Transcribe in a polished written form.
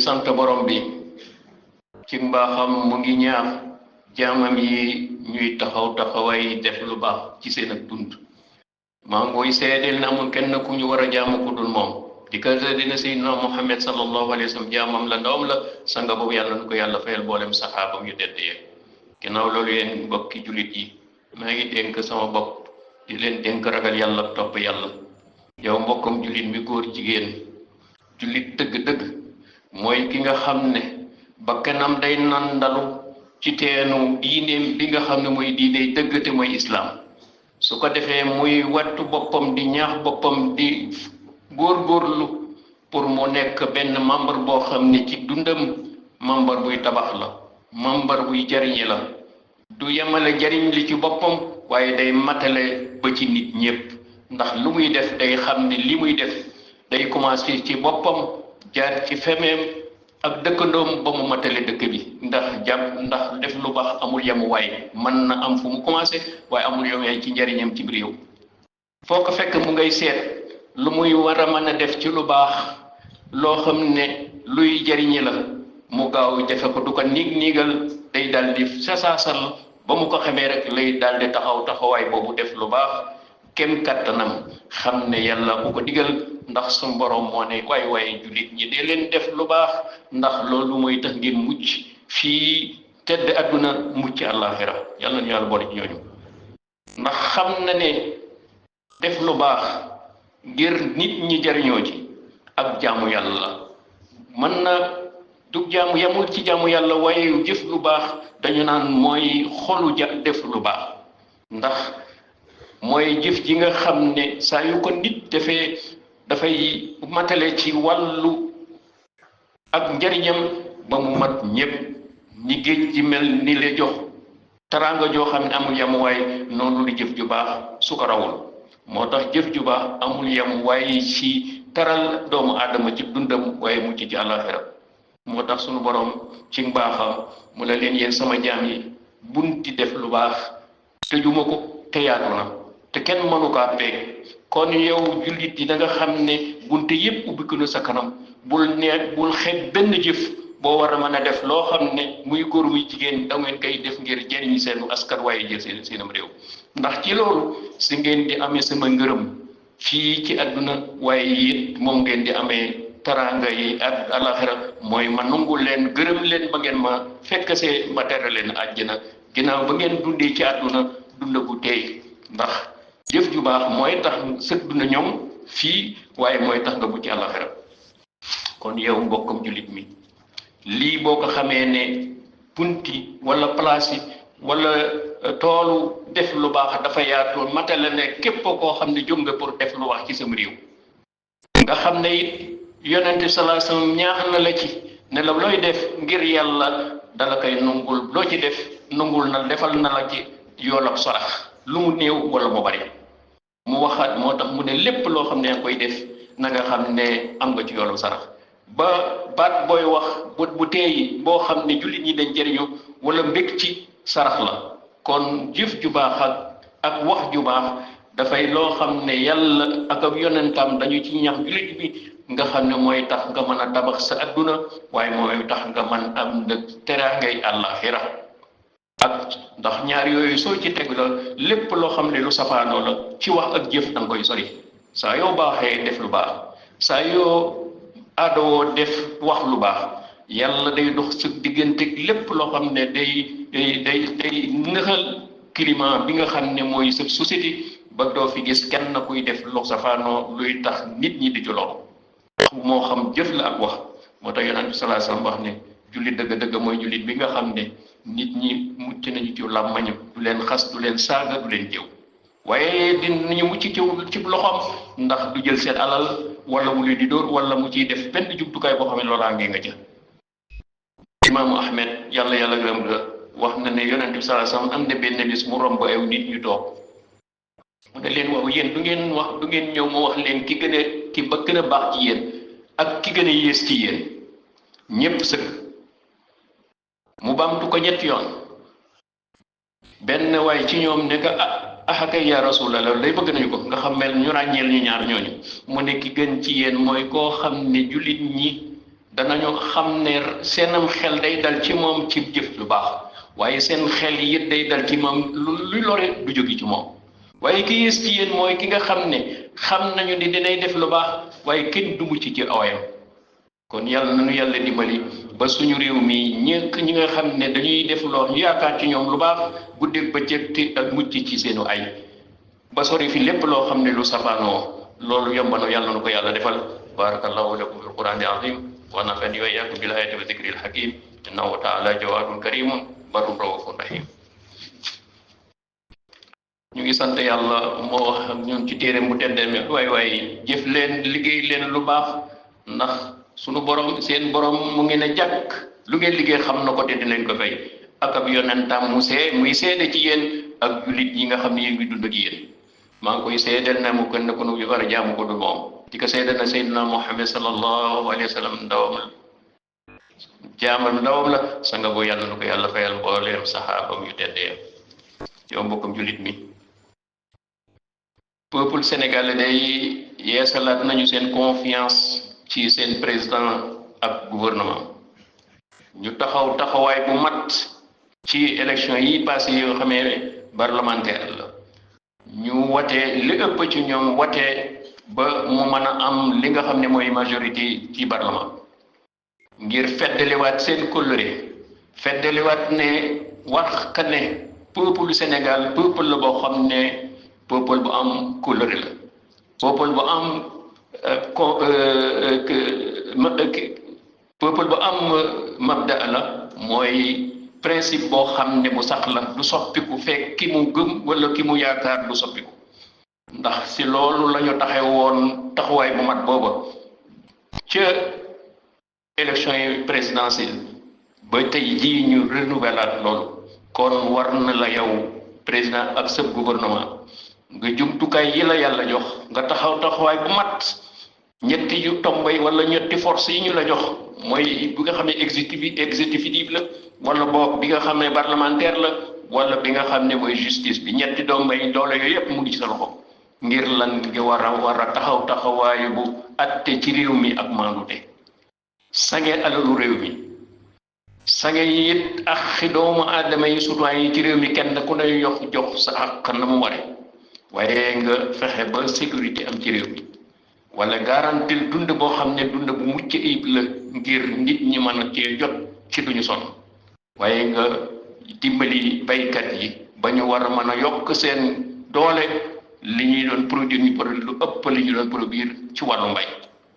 sant borom bi ci mbaaxam mu ngi ñaax jaamam yi ñuy taxaway def lu baax ci seen ak dund maa ngoy seedeel na amul kenn ku ñu war a jaamu ku dul moom di ka dina sayyidina Muhammad sallallahu alayhi wa sallam jaamam la ndawam la sanga boobu yàlla nu ko yàlla fayal boolem saxaabam yu tedd yi ginnaaw loolu yéen mbokki jullit yi maa ngi dénk sama bopp di leen dénk ragal yàlla topp yàlla yow mbokkam jullit mi góor jigéen jullit dëgg-dëgg mooy ki nga xam ne bakkanam day nandalu ci teenu diineem bi nga xam ne mooy diine dëgg te mooy islaam su ko defee muy wattu boppam di ñaax boppam di góorgóorlu pour mu nekk benn membre boo xam ne ci dundam membre buy tabax la membre buy jariñe la du yemale jariñ li ci boppam waaye day matale ba ci nit ñépp ndax lu muy def day xam ne li muy def day commencé ci boppam jaar ci femeem ak dëkkandoom ba mu matale dëkk bi ndax def lu baax amul yemuwaay mën na am fu mu commencé waaye amul yemuwaay ci njariñam ci réew foo ko fekk mu ngay seet lu muy war a mën a def ci lu baax loo xam ne luy jariñe la mu gaaw jafe ko du ko niigal day daal di sasaasal ba mu ko xamee rek lay daal di taxawaay boobu def lu baax kem kattanam xam ne yàlla ku ko digal ndax suñu borom moo ne waay jullit ñi dee leen def lu baax ndax loolu mooy tax ngeen mucc fii tedd adduna mucc àllaaxira yàlla nañu yàlla boole ci ñooñu ndax xam na ne def lu baax ngir nit ñi jariñoo ci ak jaamu yàlla la mën na du jaamu yamul ci jaamu yàlla waaye jëf lu baax dañu naan mooy xolu def lu baax ndax mooy jëf ji nga xam ne saa yu ko nit defee dafay matale ci wàllu ak njariñam ba mu mat ñépp ni géej ji mel ni la jox taraanga joo xam ne amul yamuwaay noonu lu jëf ju baax su ko rawul moo tax jëf ju baax amul yamuwaay ci taral doomu aadama ci dundam waaye mucc ci àllaaxira moo tax sunu borom ci mbaaxam mu la leen yéen sama jaam yi bunti def lu baax tëjuma ko te yaatu na te kenn mënu kaa peeg kon yow jullit yi da nga xam ne bunte yépp ubbiku na sa kanam bul xeeb benn jëf boo war a mën a def loo xam ne muy góor muy jigéen da ngeen koy def ngir jëriñ seenu askan waaye jël seenam réew ndax ci loolu si ngeen di amee sama ngërëm fii ci àdduna waaye it moom ngeen di amee taraanga yi ak alaxira mooy ma nungul leen gërëm leen ba ngeen ma fekk see ma tere leen àjjana ginnaaw ba ngeen dundee ci àdduna dund gu teey ndax jëf ju baax mooy tax sa dund ñoom fii waaye mooy tax nga bu ci alaxira kon yow mbokkam jullit mi lii boo ko xamee ne punti wala place yi wala toolu def lu baax dafa yaatu matale ne képp koo xam ne jóg nga pour def lu baax ci sam réew nga xam ne it yonente sallallahu alayhi wasallam ñaax na la ci ne la looy def ngir yàlla dala koy nungul loo ci def nungul na defal na la ci yoolab sarax lu mu néew wala mu bari mu waxaat moo tax mu ne lépp loo xam ne yaa koy def na nga xam ne am nga ci yoolab sarax ba baat booy wax bu teey boo xam ne jullit ñi dañ jëriñu wala mbég ci sarax la kon jëf ju baax ak wax ju baax dafay loo xam ne yàlla ak ab yonentam dañu ci ñax jullit bi nga xam ne mooy tax nga mën a tabax sa adduna waaye mooy tax nga mën am na teraangay àllaaxira ak ndax ñaar yooyu soo ci teg la lépp loo xam ne lu safaanoo la ci wax ak jëf danga koy sori saa yoo baaxee def lu baax saa yoo aadoo def wax lu baax yàlla day dox sa diggante lépp loo xam ne day nëxal climat bi nga xam ne mooy sa société ba doo fi gis kenn kuy def lu safaanoo luy tax nit ñi di ci loolu moo xam jëf la ak wax moo tax yonent bi sallallahu alayhi wasallam wax ne jullit dëgg-dëgg mooy jullit bi nga xam ne nit ñi mucc nañu ci làmmañam du leen xas du leen saaga du leen jëw waaye dinañu mucc ci loxoom ndax du jël seen alal wala mu leen di dóor wala mu ciy def benn jumtukaay boo xam ne loolaa ngee nga jël imaamu Ahmed yàlla gërëm nga wax na ne yonent bi sallallahu alayhi wasallam am na benn bis mu romb ay nit ñu toog mu ne leen waaw yéen du ngeen ñëw ma wax leen ki ba gën a baax ci yéen ak ki gën a yées ci yéen ñépp sëkk mu bamtu ko ñetti yoon benn waay ci ñoom ne ko kay yaa rasulallah lay bëgg nañu ko nga xam mel ñu ràññeel ñu ñaar ñooñu mu ne ki gën ci yéen mooy koo xam ne jullit ñi danañu xam ne seenam xel day dal ci moom ci jëf lu baax waaye seen xel yi day dal ci moom luy lore du jóge ci moom waaye ki yées ci yéen mooy ki nga xam ne xam nañu ni dinay def lu baax waaye kenn du mucc ci awayam kon yàlla nañu yàlla dimbali ba suñu réew mi ñi nga xam ne dañuy def loo ñu yaakaar ci ñoom lu baax guddeeg bëccëg te ak mucc ci seenu ay ba sori fi lépp loo xam ne lu safaanoo loolu yomb na yàlla na ko yàlla defal barakallahu lakum fil qur'anil azim wa nafani wa iyyakum bil ayati wa dhikril hakim innahu ta'ala jawadun karimun barun rawufun rahim ñu ngi sant yàlla moo wax ak ñun ci téere mu tedde mi waay jëf leen liggéey leen lu baax ndax sunu borom seen borom mu ngi ne jàkk lu ngeen liggéey xam na ko te dinañ ko fay ak ab yonentam muy seede ci yéen ak julit yi nga xam ne yéen ngi dund ak yéen maa ngi koy seedeel na mu gën ko nu war a jaamu ko du moom di ko seedeel na Seydina Muhammad sallallahu alayhi wa sallam ndawam la jaamam ndawam la sanga boo yàlla na ko yàlla fayal mbooleem saxaabam yu teddee yow mbokkam julit mi peuple sénégalais day yeesalaat nañu seen confiance ci seen président ak gouvernement ñu taxawaay bu mat ci élection yi passé yoo xamee ne parlementaire la ñu watee li ëpp ci ñoom watee ba mu mën a am li nga xam ne mooy majorité ci parlement ngir feddaliwaat seen kóllëre feddaliwaat ne wax ka ne peuple Sénégal peuple la boo xam ne peuple bu am kóllëre la peuple bu am peuple bu am mabda la mooy principe boo xam ne bu sax la du soppiku fekk ki mu gëm wala ki mu yaakaar du soppiku ndax si loolu la ñu woon taxawaay bu mat booba ca élection yi présidentielle ba tey jii ñu renouveler loolu kon war na la yow président ak sa gouvernement nga jumtukaay yi la yàlla jox nga taxawaay bu mat ñetti yu tombay wala ñetti force yi ñu la jox mooy bi nga xam ne exécutif la wala boog bi nga xam ne parlementaire la wala bi nga xam ne mooy justice bi ñetti dombay doole yooyu yëpp mu ngi ci sa loxo ngir lan nga war a taxawaayu bu atte ci réew mi ak maandute sange alalu réew mi sange yi it ak doomu aadama yi citoyen yi ci réew mi kenn ku ne jox sa àq na mu ware waaye nga fexe ba sécurité am ci réew mi wala garantil dund boo xam ne dund bu mucc ayib la ngir nit ñi mën a cee jot ci duñu sonn waaye nga dimbali baykat yi ba ñu war a mën a yokk seen doole li ñuy doon produire ñu produire lu ëpp li ñu doon produire ci wàllu mbay